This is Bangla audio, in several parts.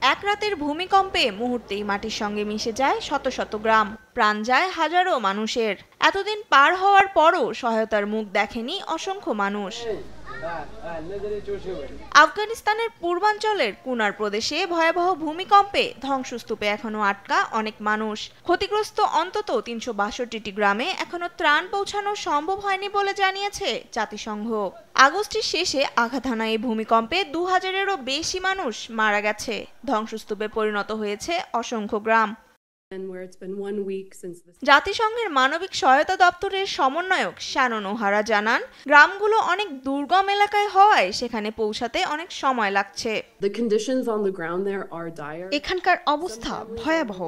এক রাতের ভূমিকম্পে মুহূর্তেই মাটির সঙ্গে মিশে যায় শত শত গ্রাম, প্রাণ যায় হাজারো মানুষের। এতদিন পার হওয়ার পরও সহায়তার মুখ দেখেনি অসংখ্য মানুষ। আফগানিস্তানের পূর্বাঞ্চলের কুনার প্রদেশে ভয়াবহ ভূমিকম্পে ধ্বংসস্তূপে এখনো আটকা অনেক মানুষ। ক্ষতিগ্রস্ত অন্তত ৩৬২টি গ্রামে এখনো ত্রাণ পৌঁছানো সম্ভব হয়নি বলে জানিয়েছে জাতিসংঘ। আগস্টের শেষে আঘাত হানা এই ভূমিকম্পে ২০০০-এরও বেশি মানুষ মারা গেছে। ধ্বংসস্তূপে পরিণত হয়েছে অসংখ্য গ্রাম। জাতিসংঘের মানবিক সহায়তা দপ্তরের সমন্বয়ক শানন ওহারা জানান, গ্রামগুলো অনেক দুর্গম এলাকায় হওয়ায় সেখানে পৌঁছাতে অনেক সময় লাগছে। এখানকার অবস্থা ভয়াবহ।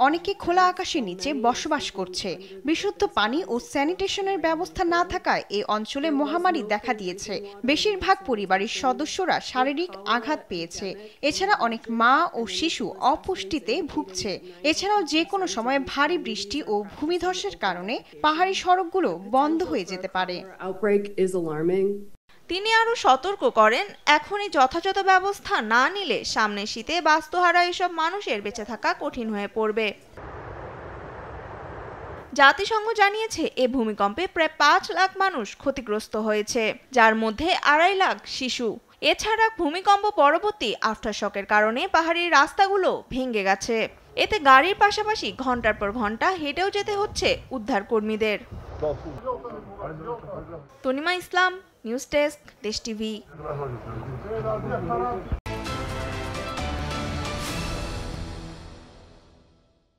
অনেকে খোলা আকাশের নিচে বসবাস করছে। বিশুদ্ধ পানি ও স্যানিটেশনের ব্যবস্থা না থাকায় এই অঞ্চলে মহামারী দেখা দিয়েছে। বেশিরভাগ পরিবারের সদস্যরা শারীরিক আঘাত পেয়েছে। এছাড়া অনেক মা ও শিশু অপুষ্টিতে ভুগছে। এছাড়াও যে কোনো সময় ভারী বৃষ্টি ও ভূমিধসের কারণে পাহাড়ি সড়কগুলো বন্ধ হয়ে যেতে পারে। তিনি আরো সতর্ক করেন, এখনই যথাযথ ব্যবস্থা না নিলে সামনের শীতে বাস্তুহারা এসব মানুষের বেঁচে থাকা কঠিন হয়ে পড়বে। জাতিসংঘ জানিয়েছে, এ ভূমিকম্পে প্রায় ৫ লাখ মানুষ ক্ষতিগ্রস্ত হয়েছে, যার মধ্যে ২.৫ লাখ শিশু। এছাড়া ভূমিকম্প পরবর্তী আফটারশকের কারণে পাহাড়ি রাস্তাগুলো ভেঙে গেছে। এতে গাড়ির পাশাপাশি ঘন্টার পর ঘন্টা হেঁটেও যেতে হচ্ছে উদ্ধার কর্মীদের। তনিমা ইসলাম, নিউজ ডেস্ক, দেশ টিভি।